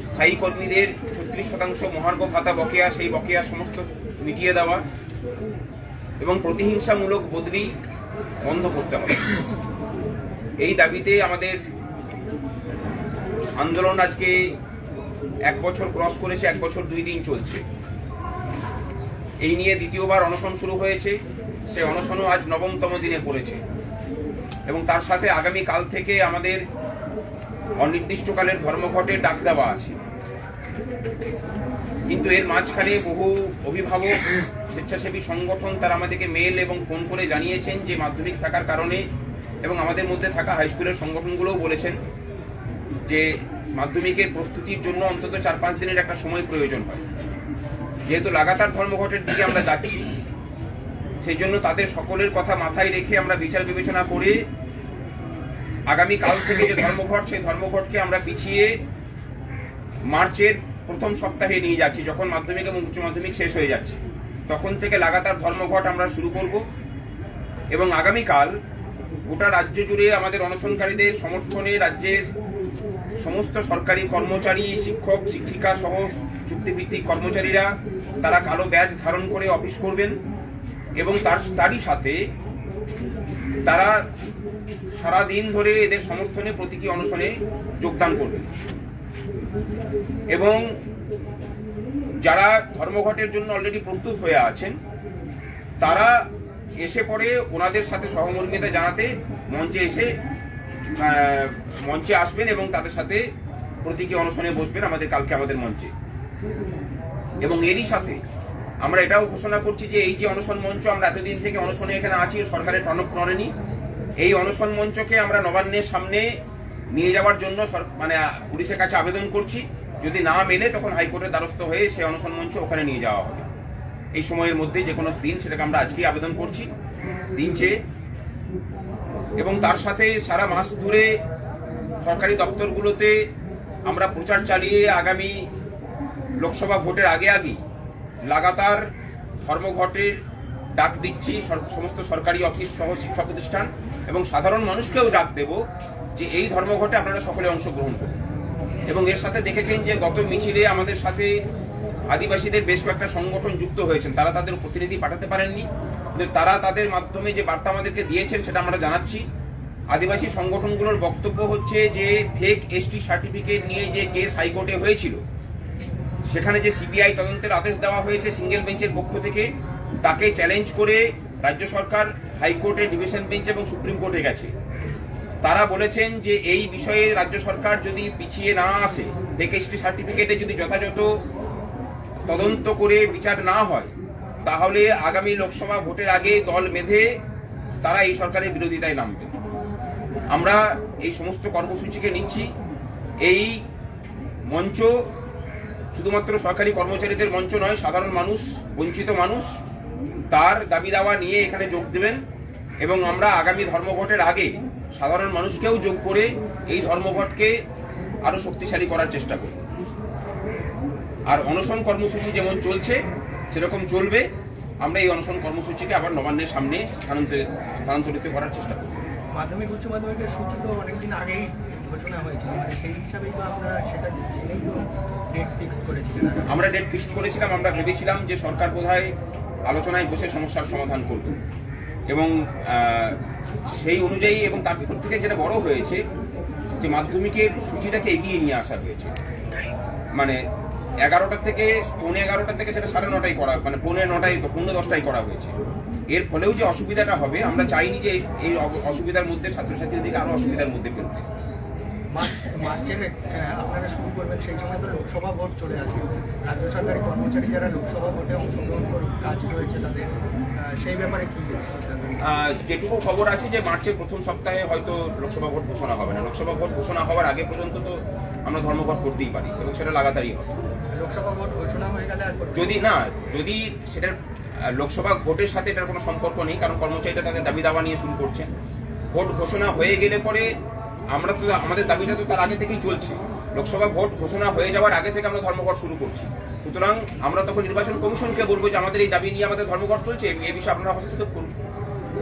স্থায়ী কর্মীদের 36% মহার্ঘ ভাতা বকেয়া, সেই বকেয়া সমস্ত মিটিয়ে দেওয়া এবং প্রতিহিংসামূলক বদলি বন্ধ করতে হবে। এই দাবিতে আমাদের আন্দোলন আজকে 1 বছর ক্রস করেছে, 1 বছর 2 দিন চলছে। এই নিয়ে দ্বিতীয়বার অনশন শুরু হয়েছে, সেই অনশনও আজ 9তম দিনে পড়েছে এবং তার সাথে আগামী কাল থেকে আমাদের অনির্দিষ্টকালের ধর্মঘটের ডাক দেওয়া আছে। কিন্তু এর মাঝখানে বহু অভিভাবক, স্বেচ্ছাসেবী সংগঠন তারা আমাদেরকে মেল এবং ফোন করে জানিয়েছেন যে মাধ্যমিক থাকার কারণে, এবং আমাদের মধ্যে থাকা হাই স্কুলের সংগঠনগুলোও বলেছেন যে মাধ্যমিকের প্রস্তুতির জন্য অন্তত 4-5 দিনের একটা সময় প্রয়োজন হয়। যেহেতু লাগাতার ধর্মঘটের দিকে আমরা যাচ্ছি, সেই জন্য তাদের সকলের কথা মাথায় রেখে আমরা বিচার বিবেচনা করে আগামী কাল থেকে যে ধর্মঘট, সেই ধর্মঘটকে আমরা পিছিয়ে মার্চের প্রথম সপ্তাহে নিয়ে যাচ্ছি। যখন মাধ্যমিক এবং উচ্চ মাধ্যমিক শেষ হয়ে যাচ্ছে, তখন থেকে লাগাতার ধর্মঘট আমরা শুরু করব এবং আগামীকাল গোটা রাজ্য জুড়ে আমাদের অনশনকারীদের সমর্থনে রাজ্যের সমস্ত সরকারি কর্মচারী, শিক্ষক, শিক্ষিকা সহ চুক্তিভিত্তিক কর্মচারীরা তারা কালো ব্যাজ ধারণ করে অফিস করবেন এবং তারই সাথে তারা সারা দিন ধরে এদের সমর্থনে প্রতীকী অনশনে যোগদান করবেন এবং যারা ধর্মঘটের জন্য অলরেডি প্রস্তুত হয়ে আছেন তারা এসে পরে ওনাদের সাথে সহমর্মিতা জানাতে মঞ্চে আসবেন এবং তাদের সাথে প্রতীকী অনশনে বসবেন কালকে আমাদের মঞ্চে। এবং এরই সাথে আমরা এটাও ঘোষণা করছি যে এই যে অনশন মঞ্চ, আমরা এতদিন থেকে অনশনে এখানে আছি, সরকারের টনক নড়েনি। এই অনশন মঞ্চকে আমরা নবান্নের সামনে নিয়ে যাওয়ার জন্য পুলিশের কাছে আবেদন করছি। যদি না মেলে তখন হাইকোর্টের দ্বারস্থ হয়ে সেই অনশন মঞ্চ ওখানে নিয়ে যাওয়া হবে এই সময়ের মধ্যে, যে কোনো দিন, সেটাকে আমরা আজকেই আবেদন করছি দিন চেয়ে। এবং তার সাথে সারা মাস ধরে সরকারি দপ্তরগুলোতে আমরা প্রচার চালিয়ে আগামী লোকসভা ভোটের আগে লাগাতার ধর্মঘটের ডাক দিচ্ছি সমস্ত সরকারি অফিস সহ শিক্ষা প্রতিষ্ঠান এবং সাধারণ মানুষকেও ডাক দেব যে এই ধর্মঘটে আপনারা সকলে অংশগ্রহণ করুন। এবং এর সাথে দেখেছেন যে গত মিছিলে আমাদের সাথে আদিবাসীদের বেশ কয়েকটা সংগঠন যুক্ত হয়েছেন, তারা তাদের প্রতিনিধি পাঠাতে পারেননি, কিন্তু তারা তাদের মাধ্যমে যে বার্তা আমাদেরকে দিয়েছেন সেটা আমরা জানাচ্ছি। আদিবাসী সংগঠনগুলোর বক্তব্য হচ্ছে যে ফেক এসটি সার্টিফিকেট নিয়ে যে কেস হাইকোর্টে হয়েছিল, সেখানে যে সিবিআই তদন্তের আদেশ দেওয়া হয়েছে সিঙ্গেল বেঞ্চের পক্ষ থেকে, তাকে চ্যালেঞ্জ করে রাজ্য সরকার হাইকোর্টে, ডিভিশন বেঞ্চ এবং সুপ্রিম কোর্টে গেছে। তারা বলেছেন যে এই বিষয়ে রাজ্য সরকার যদি পিছিয়ে না আসে, ফেক এসটি সার্টিফিকেটে যদি যথাযথ তদন্ত করে বিচার না হয়, তাহলে আগামী লোকসভা ভোটের আগে দল বেঁধে তারা এই সরকারের বিরোধিতায় নামবে। আমরা এই সমস্ত কর্মসূচিকে নিচ্ছি। এই মঞ্চ শুধুমাত্র সরকারি কর্মচারীদের মঞ্চ নয়, সাধারণ মানুষ, বঞ্চিত মানুষ তার দাবি দাওয়া নিয়ে এখানে যোগ দেবেন এবং আমরা আগামী ধর্মঘটের আগে সাধারণ মানুষকেও যোগ করে এই ধর্মঘটকে আরো শক্তিশালী করার চেষ্টা করব। আর অনশন কর্মসূচি যেমন চলছে সেরকম চলবে। আমরা এই অনশন কর্মসূচিকে আবার নবান্নের সামনে স্থানান্তরিত করার চেষ্টা করব। মাধ্যমিক উচ্চ মাধ্যমিকের সূচি তো অনেকদিন আগেই ঘোষণা হয়েছিল, সেই হিসাবেই তো আপনারা সেটা ডেট ফিক্সড করেছিলেন। আমরা ডেট ফিক্সড করেছিলাম। আমরা ভেবেছিলাম যে সরকার বোধহয় আলোচনায় বসে সমস্যার সমাধান করবে এবং সেই অনুযায়ী, এবং তারপর থেকে যেটা বড় হয়েছে যে মাধ্যমিকের সূচিটাকে এগিয়ে নিয়ে আসা হয়েছে। 11টা থেকে 11:15 থেকে সেটা 9:30 করা, 9:45, 10:30 করা হয়েছে। এর ফলেও যে অসুবিধাটা হবে, আমরা চাইনি যে এই অসুবিধার মধ্যে ছাত্রছাত্রীদেরকে আরো অসুবিধার মধ্যে ফেলতে। মার্চের আপনারা শুরু করবেন, সেই সময় তো লোকসভা ভোট চলে আসবে। রাজ্য সরকারি কর্মচারী যারা লোকসভা ভোটে অংশগ্রহণ কাজ রয়েছে তাদের সেই ব্যাপারে কি? যেটুকু খবর আছে যে মার্চের প্রথম সপ্তাহে হয়তো লোকসভা ভোট ঘোষণা হবে না। লোকসভা ভোট ঘোষণা হওয়ার আগে পর্যন্ত তো আমরা ধর্মঘট করতেই পারি এবং সেটা লাগাতারই হবে। লোকসভা ভোট ঘোষণা হয়ে গেলে যদি সেটার লোকসভা ভোটের সাথে এটার কোনো সম্পর্ক নেই, কারণ কর্মচারীরা তাদের দাবি দাওয়া নিয়ে শুরু করছেন। ভোট ঘোষণা হয়ে গেলে পরে আমরা তো আমাদের দাবিটা তো তার আগে থেকেই চলছে। লোকসভা ভোট ঘোষণা হয়ে যাওয়ার আগে থেকে আমরা ধর্মঘট শুরু করছি। সুতরাং আমরা তখন নির্বাচন কমিশনকে বলবো যে আমাদের এই দাবি নিয়ে আমাদের ধর্মঘট চলছে, এই বিষয়ে আপনারা হস্তক্ষেপ করুন।